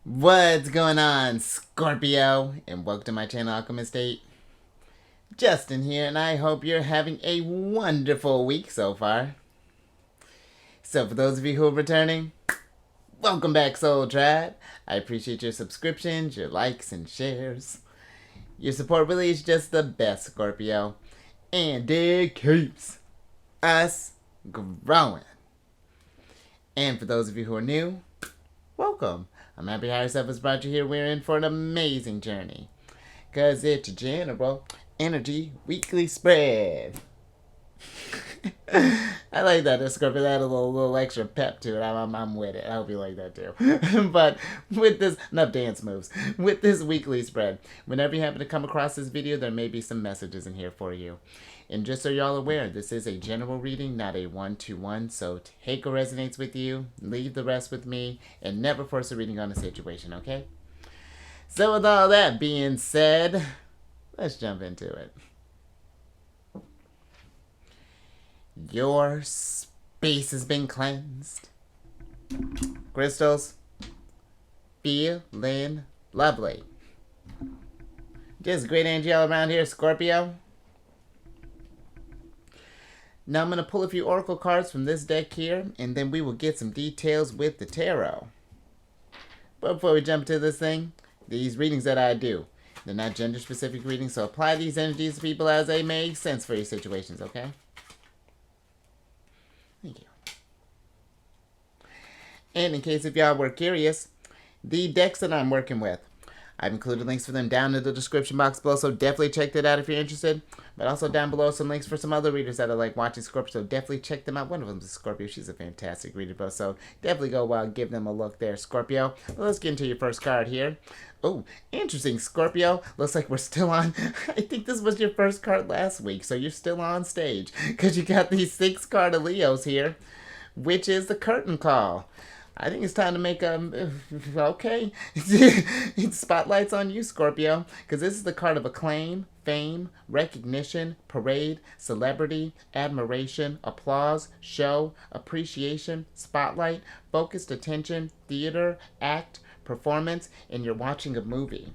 What's going on, Scorpio? And welcome to my channel, Alchemist. Justin here, and I hope you're having a wonderful week so far. So, for those of you who are returning, welcome back, Soul Tribe. I appreciate your subscriptions, your likes, and shares. Your support really is just the best, Scorpio. And it keeps us growing. And for those of you who are new, welcome. I'm happy Higher Self has brought you here. We're in for an amazing journey. Because it's a general energy weekly spread. I like that. Scorpio, that a little extra pep to it. I'm with it. I hope you like that too. But with this, enough dance moves. With this weekly spread, whenever you happen to come across this video, there may be some messages in here for you. And just so y'all aware, this is a general reading, not a one-to-one. So take what resonates with you, leave the rest with me, and never force a reading on a situation, okay? So with all that being said, let's jump into it. Your space has been cleansed. Crystals, feeling lovely. Just great energy all around here, Scorpio. Now I'm going to pull a few oracle cards from this deck here, and then we will get some details with the tarot. But before we jump into this thing, these readings that I do, they're not gender-specific readings, so apply these energies to people as they make sense for your situations, okay? Thank you. And in case if y'all were curious, the decks that I'm working with, I've included links for them down in the description box below, so definitely check that out if you're interested. But also down below some links for some other readers that are like watching Scorpio, so definitely check them out. One of them is Scorpio. She's a fantastic reader, bro, so definitely go give them a look there, Scorpio. Well, let's get into your first card here. Oh, interesting, Scorpio. Looks like we're still on. I think this was your first card last week, so you're still on stage because you got these 6 card of Leos here, which is the curtain call. I think it's time to make okay. Spotlight's on you, Scorpio, because this is the card of acclaim, fame, recognition, parade, celebrity, admiration, applause, show, appreciation, spotlight, focused attention, theater, act, performance, and you're watching a movie.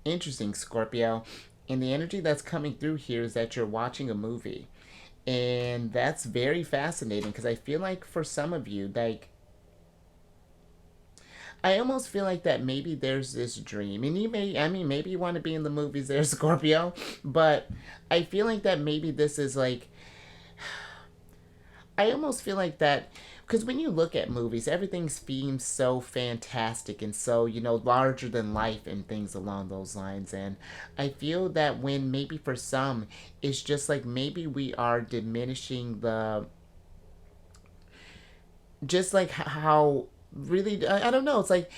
Interesting, Scorpio. And the energy that's coming through here is that you're watching a movie. And that's very fascinating because I feel like for some of you, like, I almost feel like that maybe there's this dream. And you may, I mean, maybe you want to be in the movies there, Scorpio, but I feel like that maybe this is like, I almost feel like that because when you look at movies, everything seems so fantastic and so, larger than life and things along those lines. And I feel that when maybe for some, it's just like maybe we are diminishing just like how really I don't know, it's like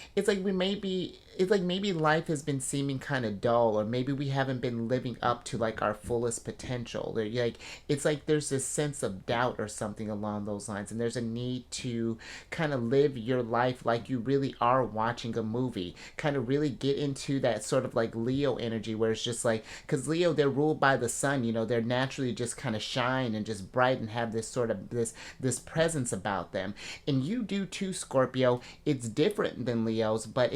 we maybe it's like maybe life has been seeming kind of dull, or maybe we haven't been living up to like our fullest potential. Like it's like there's this sense of doubt or something along those lines, and there's a need to kind of live your life like you really are watching a movie, kind of really get into that sort of like Leo energy where it's just like, because Leo, they're ruled by the sun, they're naturally just kind of shine and just bright and have this sort of this presence about them. And you do too, Scorpio. It's different than Leo's, but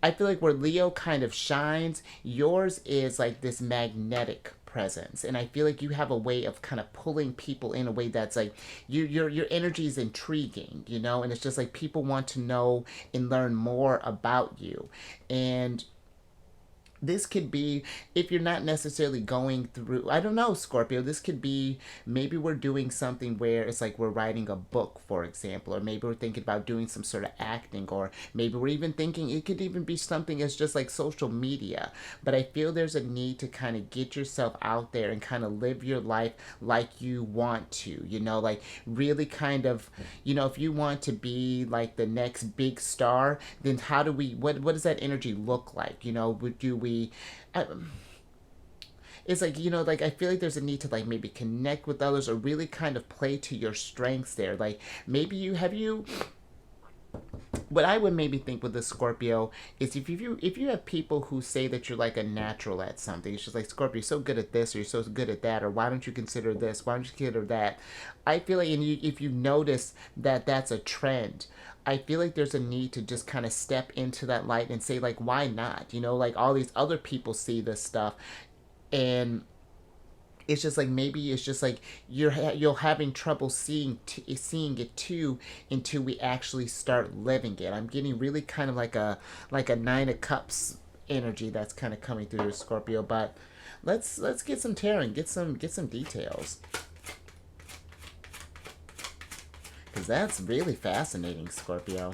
I feel like where Leo kind of shines, yours is like this magnetic presence. And I feel like you have a way of kind of pulling people in a way that's like your energy is intriguing, and it's just like people want to know and learn more about you. And this could be, if you're not necessarily going through, I don't know, Scorpio, this could be, maybe we're doing something where it's like we're writing a book, for example, or maybe we're thinking about doing some sort of acting, or maybe we're even thinking it could even be something as just like social media. But I feel there's a need to kind of get yourself out there and kind of live your life like you want to, like really kind of, if you want to be like the next big star, then how do we, what does that energy look like? Do we, it's like, like I feel like there's a need to like maybe connect with others or really kind of play to your strengths there. Like maybe what I would maybe think with the Scorpio is if you have people who say that you're like a natural at something, it's just like Scorpio, you're so good at this or you're so good at that, or why don't you consider this? Why don't you consider that? I feel like, and if you notice that that's a trend, I feel like there's a need to just kind of step into that light and say like, why not? Like all these other people see this stuff, and it's just like maybe it's just like you're having trouble seeing it too until we actually start living it. I'm getting really kind of like a Nine of Cups energy that's kind of coming through your Scorpio. But let's get some tearing, get some details, because that's really fascinating, Scorpio.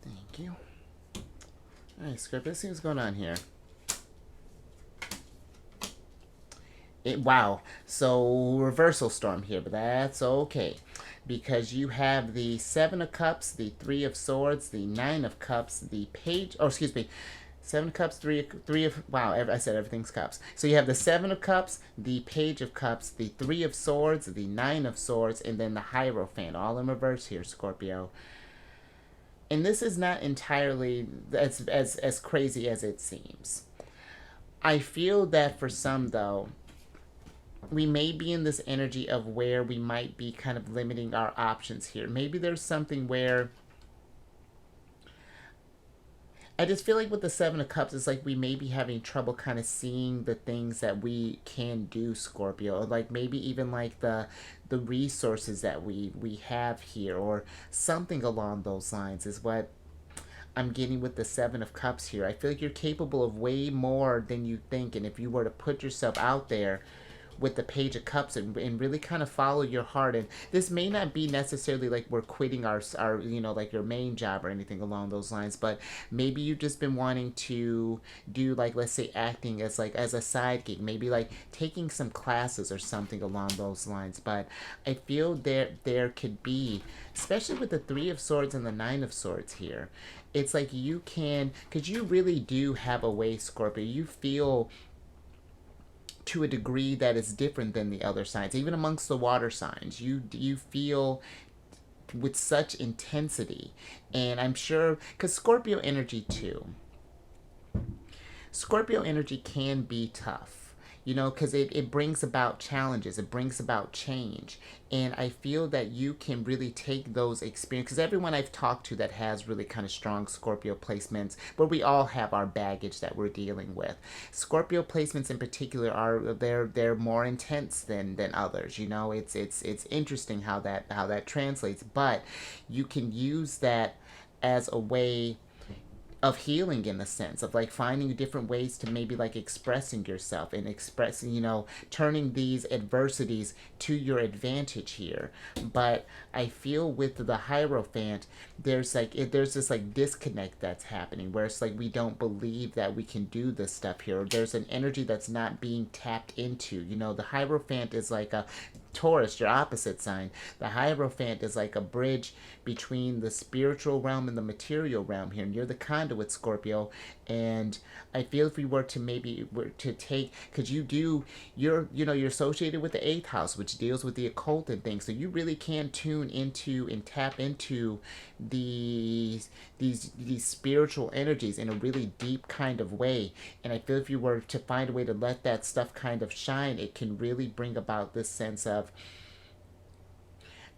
Thank you. All right, Scorpio, let's see what's going on here. Wow. So reversal storm here, but that's okay. Because you have the Seven of Cups, the Three of Swords, the Nine of Cups, the Page. Oh, excuse me. Seven of Cups, three of. Wow, I said everything's cups. So you have the Seven of Cups, the Page of Cups, the Three of Swords, the Nine of Swords, and then the Hierophant, all in reverse here, Scorpio. And this is not entirely as crazy as it seems. I feel that for some, though, we may be in this energy of where we might be kind of limiting our options here. Maybe there's something where I just feel like with the Seven of Cups, it's like we may be having trouble kind of seeing the things that we can do, Scorpio. Or like maybe even like the resources that we have here, or something along those lines is what I'm getting with the Seven of Cups here. I feel like you're capable of way more than you think, and if you were to put yourself out there with the Page of Cups and really kind of follow your heart. And this may not be necessarily like we're quitting our like your main job or anything along those lines, but maybe you've just been wanting to do, like, let's say acting as like as a side gig, maybe like taking some classes or something along those lines. But I feel there could be, especially with the Three of Swords and the Nine of Swords here, it's like you can, because you really do have a way, Scorpio. You feel to a degree that is different than the other signs, even amongst the water signs. You feel with such intensity, and I'm sure because Scorpio energy can be tough, because it brings about challenges, it brings about change. And I feel that you can really take those experiences, because everyone I've talked to that has really kind of strong Scorpio placements, but we all have our baggage that we're dealing with. Scorpio placements in particular they're more intense than others. It's interesting how that translates, but you can use that as a way of healing, in the sense of like finding different ways to maybe like expressing yourself and expressing, turning these adversities to your advantage here. But I feel with the Hierophant, there's this like disconnect that's happening where it's like we don't believe that we can do this stuff here. There's an energy that's not being tapped into. The Hierophant is like a Taurus, your opposite sign. The Hierophant is like a bridge between the spiritual realm and the material realm here, and you're the conduit, Scorpio. And I feel if we were to take, because you're associated with the eighth house, which deals with the occult and things, so you really can tune into and tap into these spiritual energies in a really deep kind of way. And I feel if you were to find a way to let that stuff kind of shine, it can really bring about this sense of,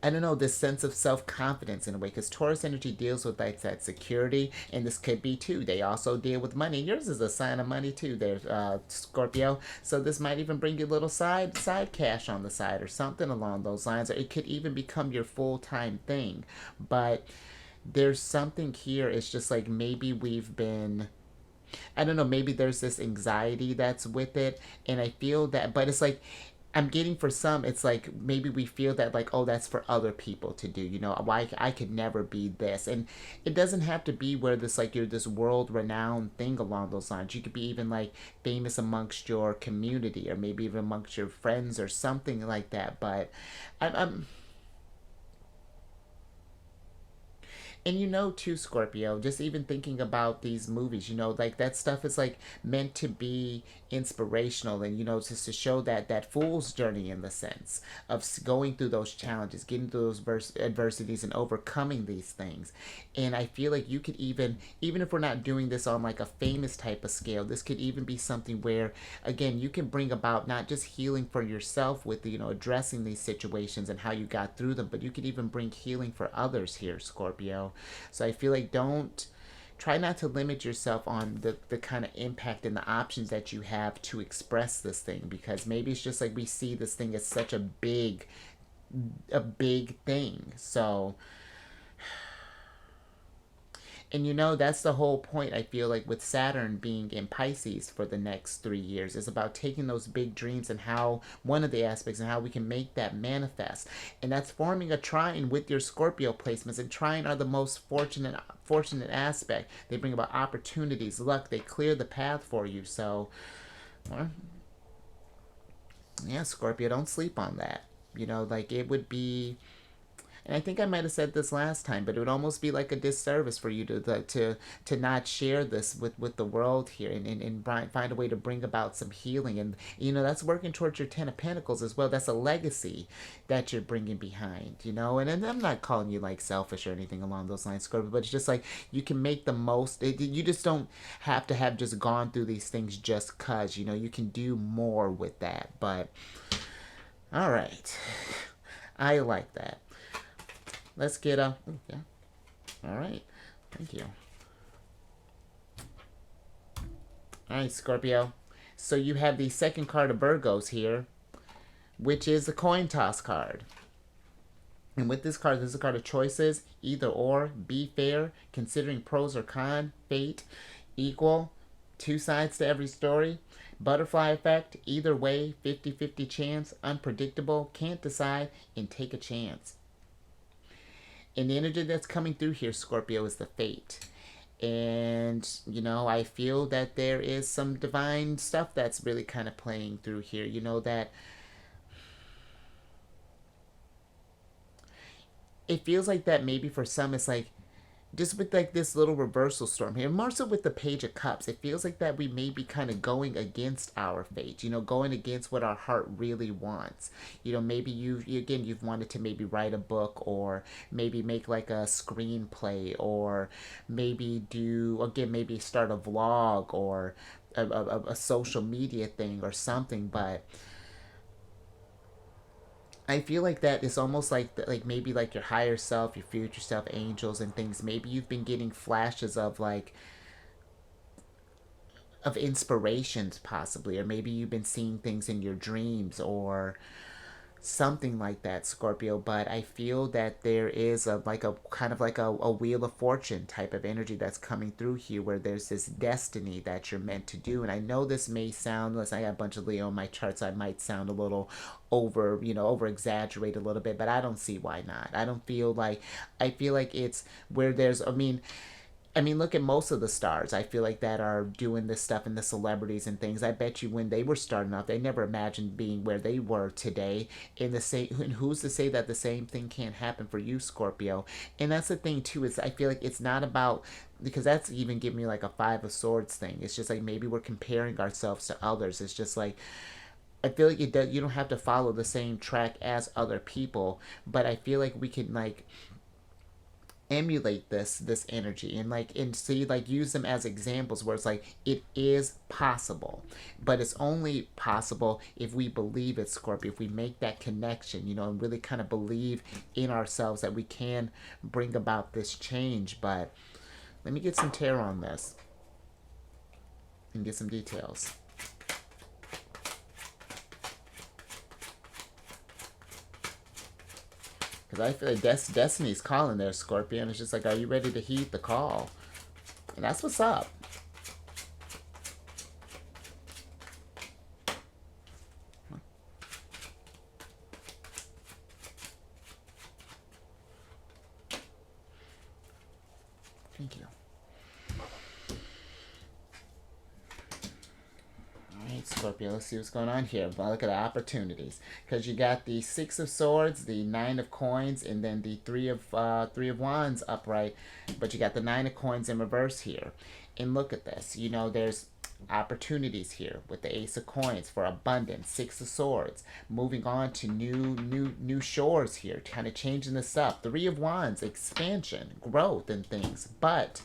I don't know, this sense of self-confidence in a way, because Taurus energy deals with like that security, and this could be too. They also deal with money. Yours is a sign of money too, there, Scorpio. So this might even bring you a little side cash on the side or something along those lines, or it could even become your full-time thing. But there's something here. It's just like maybe we've been, I don't know, maybe there's this anxiety that's with it, and I feel that, but it's like I'm getting for some, it's like maybe we feel that like, oh, that's for other people to do. You know, why I could never be this, and it doesn't have to be where this like you're this world renowned thing along those lines. You could be even like famous amongst your community, or maybe even amongst your friends or something like that. But I'm and you know too, Scorpio, just even thinking about these movies, you know, like that stuff is like meant to be inspirational, and you know, just to show that fool's journey in the sense of going through those challenges, getting through those adversities and overcoming these things. And I feel like you could even if we're not doing this on like a famous type of scale, this could even be something where again you can bring about not just healing for yourself with, you know, addressing these situations and how you got through them, but you could even bring healing for others here, Scorpio. So I feel like don't try not to limit yourself on the kind of impact and the options that you have to express this thing, because maybe it's just like we see this thing as such a big thing. So, and you know, that's the whole point, I feel like, with Saturn being in Pisces for the next 3 years. Is about taking those big dreams and how, one of the aspects, and how we can make that manifest. And that's forming a trine with your Scorpio placements. And trine are the most fortunate aspect. They bring about opportunities, luck, they clear the path for you. So, well, yeah, Scorpio, don't sleep on that. You know, like it would be, and I think I might have said this last time, but it would almost be like a disservice for you to not share this with the world here, and find a way to bring about some healing. And you know, that's working towards your 10 of Pentacles as well. That's a legacy that you're bringing behind, you know. And I'm not calling you like selfish or anything along those lines, Scorpio, but it's just like you can make the most. You just don't have to have just gone through these things just cause, you know, you can do more with that. But all right, I like that. Let's get a. Yeah. All right. Thank you. All right, Scorpio. So you have the second card of Virgos here, which is the coin toss card. And with this card, this is a card of choices, either or, be fair, considering pros or con, fate, equal, two sides to every story, butterfly effect, either way, 50-50 chance, unpredictable, can't decide, and take a chance. And the energy that's coming through here, Scorpio, is the fate. And, you know, I feel that there is some divine stuff that's really kind of playing through here. You know, that it feels like that maybe for some it's like just with like this little reversal storm here, more so with the Page of Cups, it feels like that we may be kind of going against our fate, you know, going against what our heart really wants. You know, maybe you've wanted to maybe write a book, or maybe make like a screenplay, or maybe maybe start a vlog, or a social media thing or something. But I feel like that is almost like maybe like your higher self, your future self, angels and things. Maybe you've been getting flashes of like of inspirations possibly, or maybe you've been seeing things in your dreams or something like that, Scorpio. But I feel that there is a like a kind of like a wheel of fortune type of energy that's coming through here, where there's this destiny that you're meant to do. And I know this may sound, unless I got a bunch of Leo in my charts, I might sound a little over exaggerate a little bit, but I don't see why not. I feel like it's where there's, I mean, look at most of the stars. I feel like that are doing this stuff, and the celebrities and things. I bet you when they were starting off, they never imagined being where they were today. And who's to say that the same thing can't happen for you, Scorpio? And that's the thing too. Is I feel like it's not about, because that's even giving me like a Five of Swords thing. It's just like maybe we're comparing ourselves to others. It's just like I feel like you don't have to follow the same track as other people, but I feel like we can like emulate this energy, and see, like, use them as examples where it's like it is possible. But it's only possible if we believe it, Scorpio, if we make that connection, and really kind of believe in ourselves that we can bring about this change. But let me get some tarot on this and get some details. Because I feel like Destiny's calling there, Scorpion. It's just like, are you ready to heed the call? And that's what's up. Thank you. All right, Scorpio, let's see what's going on here. Well, look at the opportunities, because you got the Six of Swords, the Nine of Coins, and then the Three of Wands upright, but you got the Nine of Coins in reverse here. And look at this. You know, there's opportunities here with the Ace of Coins for abundance, Six of Swords, moving on to new shores here, kind of changing this up. Three of Wands, expansion, growth, and things, but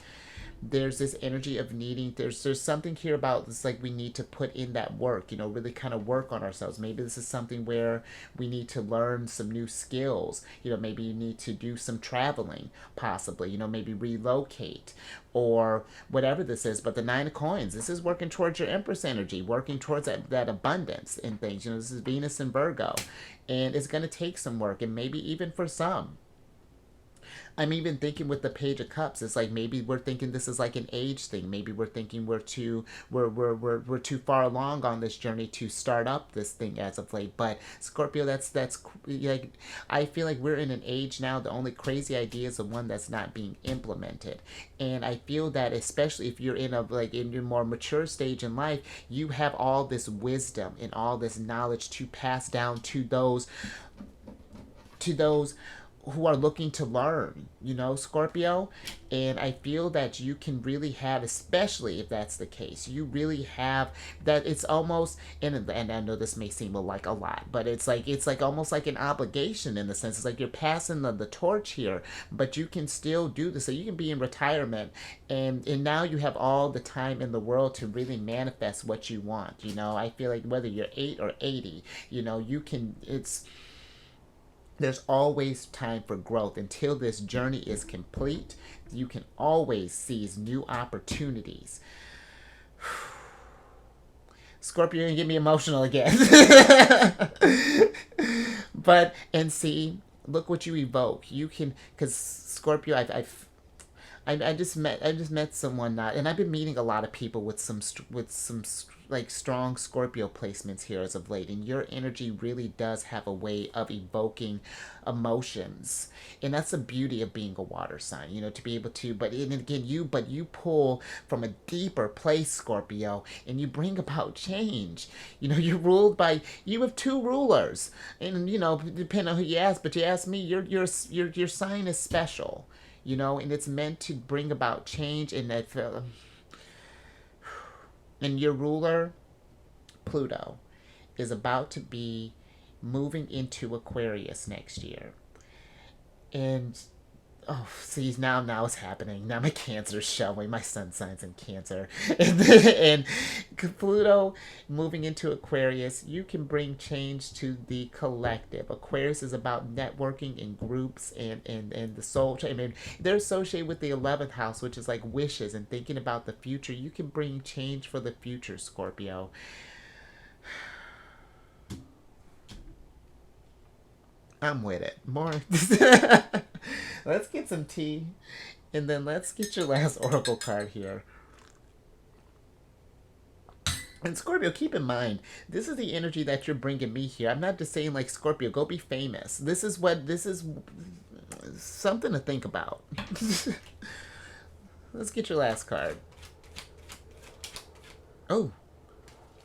there's this energy of needing, there's something here about this, like we need to put in that work, you know, really kind of work on ourselves. Maybe this is something where we need to learn some new skills, you know, maybe you need to do some traveling, possibly, you know, maybe relocate or whatever this is. But the Nine of Coins, this is working towards your Empress energy, working towards that abundance and things. You know, this is Venus and Virgo, and it's going to take some work, and maybe even for some, I'm even thinking with the Page of Cups, it's like maybe we're thinking this is like an age thing. Maybe we're thinking we're too far along on this journey to start up this thing as of late. But Scorpio, that's like, I feel like we're in an age now. The only crazy idea is the one that's not being implemented, and I feel that especially if you're in a, like, in your more mature stage in life, you have all this wisdom and all this knowledge to pass down to those who are looking to learn, you know, Scorpio. And I feel that you can really have, especially if that's the case, you really have that. It's almost, and I know this may seem like a lot, but it's like almost like an obligation, in the sense it's like you're passing the torch here, but you can still do this. So you can be in retirement, and now you have all the time in the world to really manifest what you want. You know, I feel like whether you're 8 or 80, you know, you can, there's always time for growth. Until this journey is complete, you can always seize new opportunities. Scorpio, you're gonna get me emotional again. But, and see, look what you evoke. You can, because Scorpio, I just met someone, not, and I've been meeting a lot of people with some like strong Scorpio placements here as of late, and your energy really does have a way of evoking emotions, and that's the beauty of being a water sign, you know, to be able to. But and again, you pull from a deeper place, Scorpio, and you bring about change. You know, you have two rulers, and you know, depending on who you ask, but you ask me, your sign is special, you know, and it's meant to bring about change. In that, and your ruler, Pluto, is about to be moving into Aquarius next year. And oh, see, now it's happening. Now my Cancer's showing. My sun signs in Cancer, and Pluto moving into Aquarius, you can bring change to the collective. Aquarius is about networking in groups, and the soul. I mean, they're associated with the 11th house, which is like wishes and thinking about the future. You can bring change for the future, Scorpio. I'm with it. More. Let's get some tea, and then let's get your last oracle card here. And Scorpio, keep in mind, this is the energy that you're bringing me here. I'm not just saying, like, Scorpio, go be famous. This is something to think about. Let's get your last card. Oh,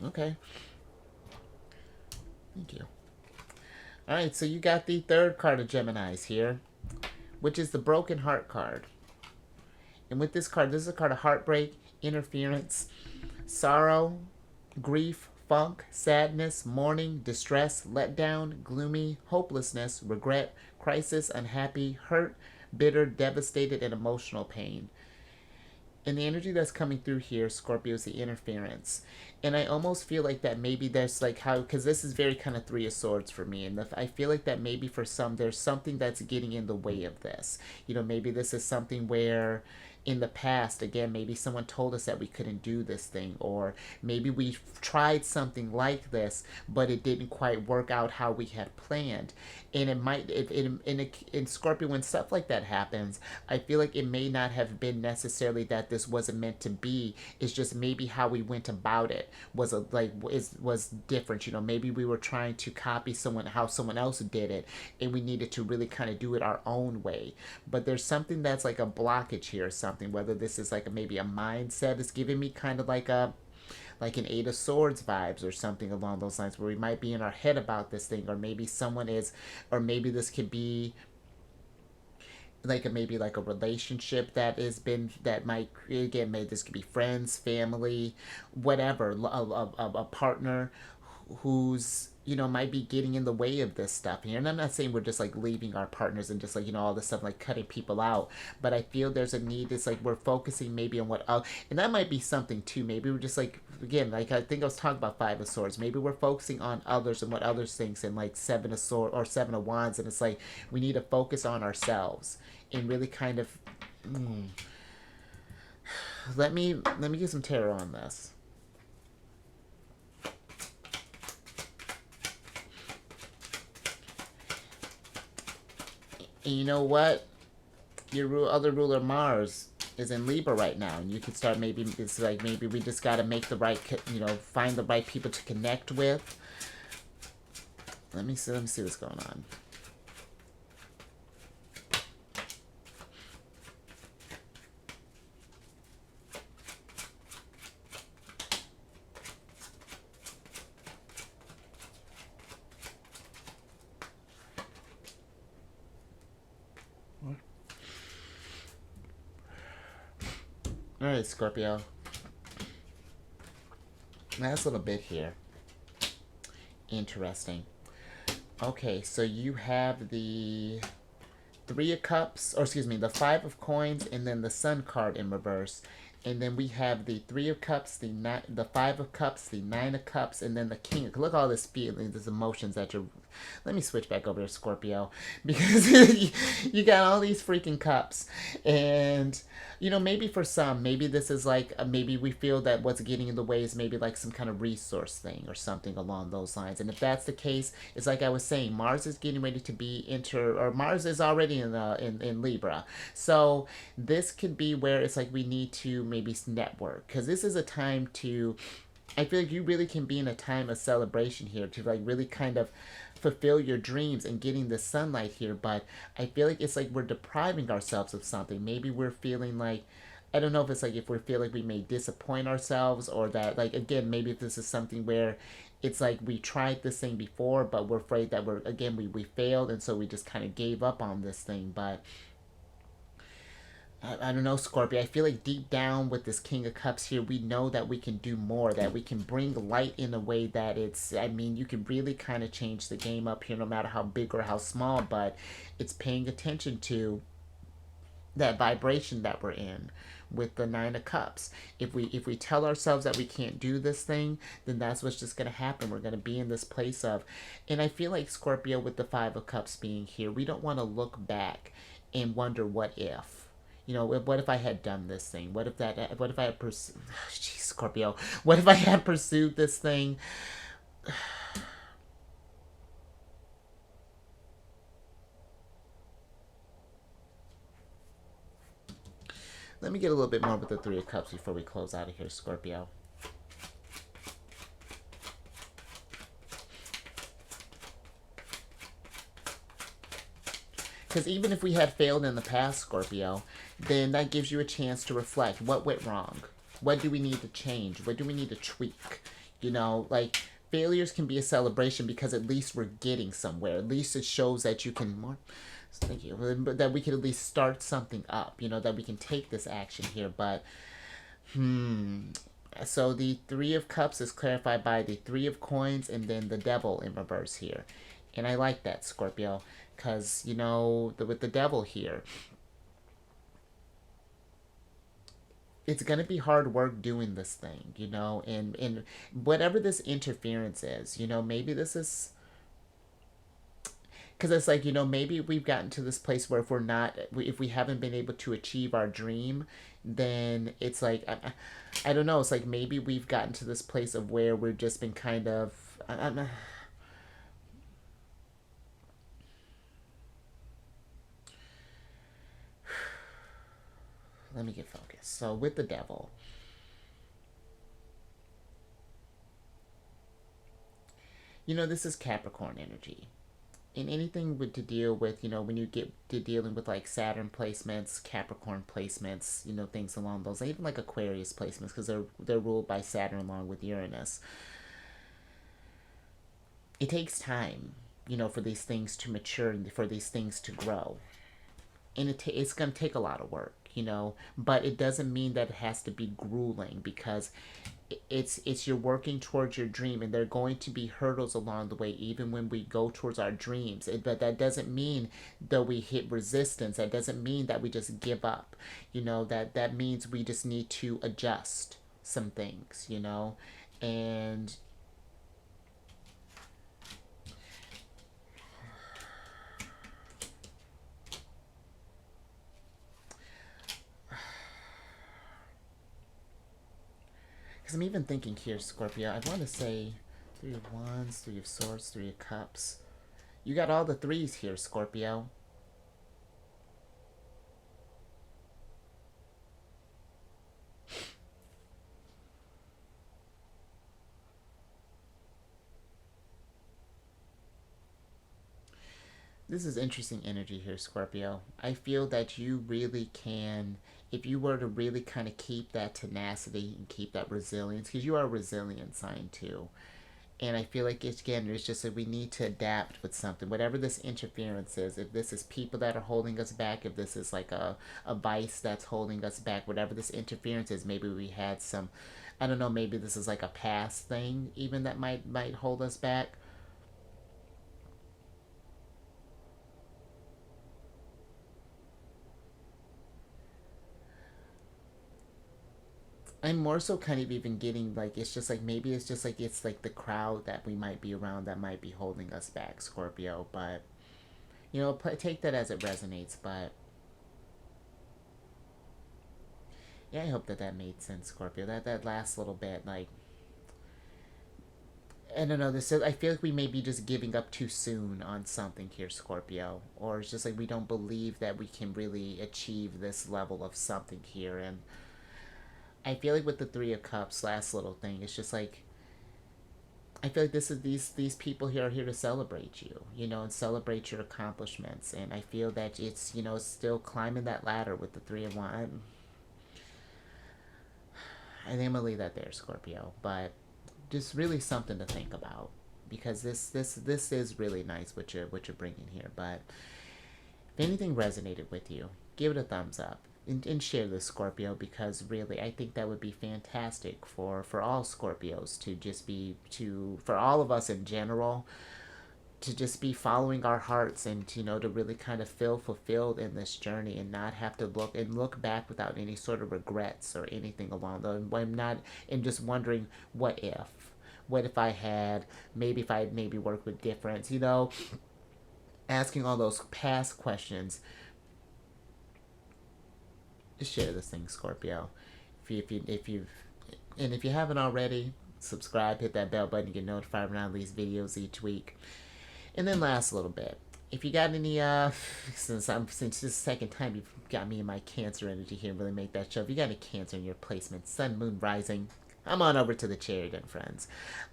okay. Thank you. All right, so you got the third card of Gemini's here, which is the Broken Heart card. And with this card, this is a card of heartbreak, interference, sorrow, grief, funk, sadness, mourning, distress, letdown, gloomy, hopelessness, regret, crisis, unhappy, hurt, bitter, devastated, and emotional pain. And the energy that's coming through here, Scorpio, is the interference. And I almost feel like that maybe there's like how, because this is very kind of Three of Swords for me. And I feel like that maybe for some, there's something that's getting in the way of this. You know, maybe this is something where in the past, again, maybe someone told us that we couldn't do this thing, or maybe we tried something like this, but it didn't quite work out how we had planned. And it might, in Scorpio, when stuff like that happens, I feel like it may not have been necessarily that this wasn't meant to be. It's just maybe how we went about it was different. You know, maybe we were trying to copy how someone else did it, and we needed to really kind of do it our own way. But there's something that's like a blockage here, something. something, whether this is like maybe a mindset. It's giving me kind of like an Eight of Swords vibes or something along those lines, where we might be in our head about this thing, or maybe someone is, or maybe this could be like maybe like a relationship that has been, that might, again, maybe this could be friends, family, whatever, a partner who's, might be getting in the way of this stuff here. And I'm not saying we're just like leaving our partners and just like, all this stuff, like cutting people out, but I feel there's a need. It's like we're focusing maybe on what else, and that might be something too. Maybe we're just like, again, like I think I was talking about Five of Swords, maybe we're focusing on others and what others thinks, and like Seven of Swords or Seven of Wands, and it's like we need to focus on ourselves and really kind of let me get some tarot on this. And you know what? Your other ruler, Mars, is in Libra right now, and you could start, maybe it's like maybe we just got to make the right, find the right people to connect with. Let me see what's going on. Alright, Scorpio. Last little bit here. Interesting. Okay, so you have the Three of Cups, or excuse me, the Five of Coins, and then the Sun card in reverse. And then we have the Three of Cups, the Five of Cups, the Nine of Cups, and then the King. Look at all this feeling, these emotions that you're... Let me switch back over to Scorpio, because you got all these freaking cups. And, maybe for some, maybe this is like, maybe we feel that what's getting in the way is maybe like some kind of resource thing or something along those lines. And if that's the case, it's like I was saying, Mars is getting ready to be or Mars is already in Libra. So this could be where it's like we need to maybe network, because this is a time to... I feel like you really can be in a time of celebration here to like really kind of fulfill your dreams and getting the sunlight here. But I feel like it's like we're depriving ourselves of something. Maybe we're feeling like, I don't know if it's like if we feel like we may disappoint ourselves, or that, like, again, maybe if this is something where it's like we tried this thing before, but we're afraid that we failed, and so we just kind of gave up on this thing. But I don't know, Scorpio. I feel like deep down with this King of Cups here, we know that we can do more, that we can bring light in a way that it's, I mean, you can really kind of change the game up here, no matter how big or how small, but it's paying attention to that vibration that we're in with the Nine of Cups. If we tell ourselves that we can't do this thing, then that's what's just going to happen. We're going to be in this place of... And I feel like, Scorpio, with the Five of Cups being here, we don't want to look back and wonder what if. What if I had done this thing? What if I had pursued... Jeez, Scorpio. What if I had pursued this thing? Let me get a little bit more with the Three of Cups before we close out of here, Scorpio. Because even if we had failed in the past, Scorpio, then that gives you a chance to reflect. What went wrong? What do we need to change? What do we need to tweak? Like, failures can be a celebration, because at least we're getting somewhere. At least it shows that you can more... Thank you. That we can at least start something up, that we can take this action here. But, so the Three of Cups is clarified by the Three of Coins and then the Devil in reverse here. And I like that, Scorpio, because, with the Devil here, it's going to be hard work doing this thing, and whatever this interference is, maybe this is... Because it's like, maybe we've gotten to this place where if we haven't been able to achieve our dream, then it's like, I don't know, it's like maybe we've gotten to this place of where we've just been kind of... Let me get focused. So with the Devil, this is Capricorn energy. in anything with to deal with, you know, when you get to dealing with like Saturn placements, Capricorn placements, you know, things along those, even like Aquarius placements, because they're ruled by Saturn along with Uranus. It takes time, you know, for these things to mature and for these things to grow, and it's going to take a lot of work, you know, but it doesn't mean that it has to be grueling, because it's you're working towards your dream, and there are going to be hurdles along the way even when we go towards our dreams. But that doesn't mean that we hit resistance. That doesn't mean that we just give up, you know. That means we just need to adjust some things, you know. And because I'm even thinking here, Scorpio, I want to say Three of Wands, Three of Swords, Three of Cups. You got all the threes here, Scorpio. This is interesting energy here, Scorpio. I feel that you really can, if you were to really kind of keep that tenacity and keep that resilience, because you are a resilient sign too. And I feel like it's, again, it's just that we need to adapt with something, whatever this interference is. If this is people that are holding us back, if this is like a vice that's holding us back, whatever this interference is, maybe we had some, I don't know, maybe this is like a past thing even that might hold us back. I'm more so kind of even getting like, it's just like, maybe it's just like it's like the crowd that we might be around that might be holding us back, Scorpio. But you know, take that as it resonates. But yeah, I hope that that made sense, Scorpio. That last little bit, like, I don't know. This is, I feel like we may be just giving up too soon on something here, Scorpio, or it's just like we don't believe that we can really achieve this level of something here. And I feel like with the Three of Cups, last little thing, it's just like, I feel like this is these people here are here to celebrate you, you know, and celebrate your accomplishments. And I feel that it's, you know, still climbing that ladder with the Three of Wands. I think I'm gonna leave that there, Scorpio. But just really something to think about, because this is really nice what you're bringing here. But if anything resonated with you, give it a thumbs up. And share this, Scorpio, because really I think that would be fantastic for all Scorpios to just be, to for all of us in general, to just be following our hearts, and you know, to really kind of feel fulfilled in this journey and not have to look back without any sort of regrets or anything along those. I'm not, and just wondering what if I had, maybe if I had maybe worked with difference, you know, asking all those past questions. Just share this thing, Scorpio. If you haven't already, subscribe, hit that bell button to get notified when I release videos each week. And then last little bit, if you got any since this is the second time you've got me in my Cancer energy here, really make that show. If you got any Cancer in your placement, Sun, Moon, Rising, I'm on over to the chair again, friends.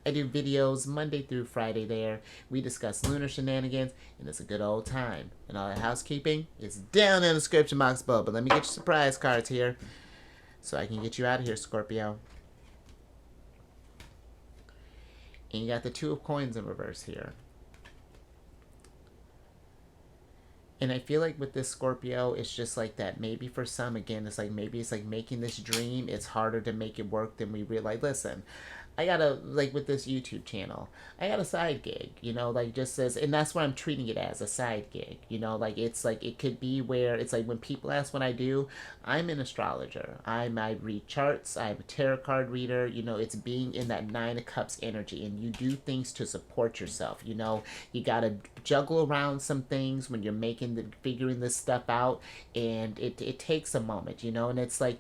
I do videos Monday through Friday there. We discuss lunar shenanigans, and it's a good old time. And all that housekeeping is down in the description box below. But let me get your surprise cards here, so I can get you out of here, Scorpio. And you got the Two of Coins in reverse here. And I feel like with this, Scorpio, it's just like that. Maybe for some, again, it's like maybe it's like making this dream, it's harder to make it work than we realize. Listen, I gotta, like with this YouTube channel, I got a side gig, you know, like just as, and that's what I'm treating it as, a side gig, you know, like it's like, it could be where it's like when people ask what I do, I'm an astrologer. I read charts, I'm a tarot card reader, you know, it's being in that Nine of Cups energy, and you do things to support yourself, you know, you gotta juggle around some things when you're figuring this stuff out, and it takes a moment, you know, and it's like,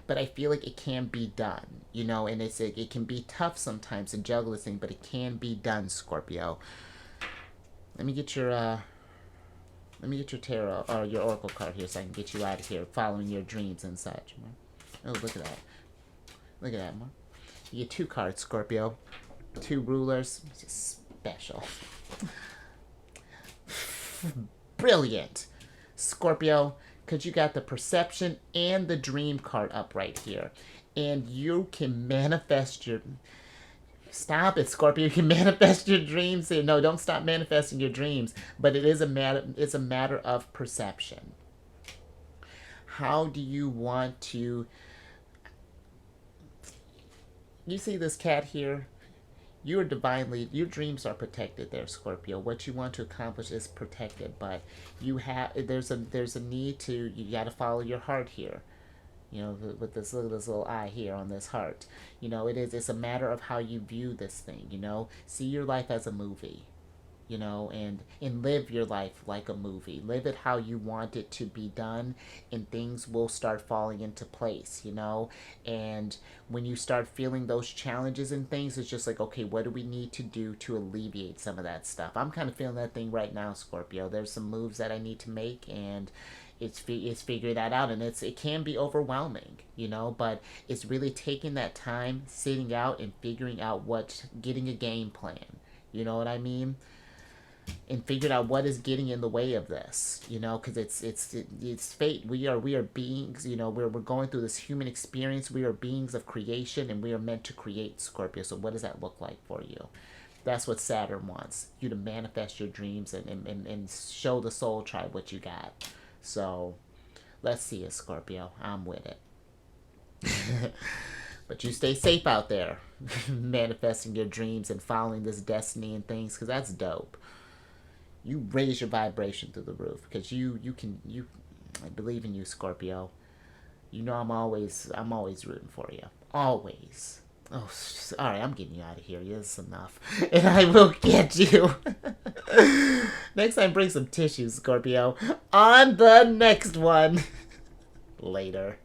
but I feel like it can be done, you know, and it can be tough sometimes to juggle this thing, but it can be done, Scorpio. Let me get your tarot or your oracle card here, so I can get you out of here, following your dreams and such. Oh, look at that! Look at that, Mark. You get 2 cards, Scorpio. 2 rulers. Just special. Brilliant. Scorpio, because you got the perception and the dream card up right here. And you can manifest your... Stop it, Scorpio. You can manifest your dreams. No, don't stop manifesting your dreams. But it is a matter, it's a matter of perception. How do you want to... You see this cat here? You are divinely, your dreams are protected there, Scorpio. What you want to accomplish is protected, but you have, there's a need to, you got to follow your heart here. You know, with this little eye here on this heart. You know, it's a matter of how you view this thing, you know. See your life as a movie, you know, and live your life like a movie. Live it how you want it to be done, and things will start falling into place, you know. And when you start feeling those challenges and things, it's just like, okay, what do we need to do to alleviate some of that stuff? I'm kind of feeling that thing right now, Scorpio. There's some moves that I need to make, and it's figuring that out, and it can be overwhelming, you know, but it's really taking that time, sitting out and figuring out getting a game plan, you know what I mean, and figuring out what is getting in the way of this, you know, because it's fate. We are beings, you know, we're going through this human experience. We are beings of creation, and we are meant to create, Scorpio. So what does that look like for you? That's what Saturn wants, you to manifest your dreams and show the soul tribe what you got. So, let's see it, Scorpio. I'm with it. But you stay safe out there, manifesting your dreams and following this destiny and things, because that's dope. You raise your vibration through the roof, because I believe in you, Scorpio. You know I'm always rooting for you. Always. Oh, alright, I'm getting you out of here. Yes, enough. And I will get you. Next time, bring some tissues, Scorpio. On the next one. Later.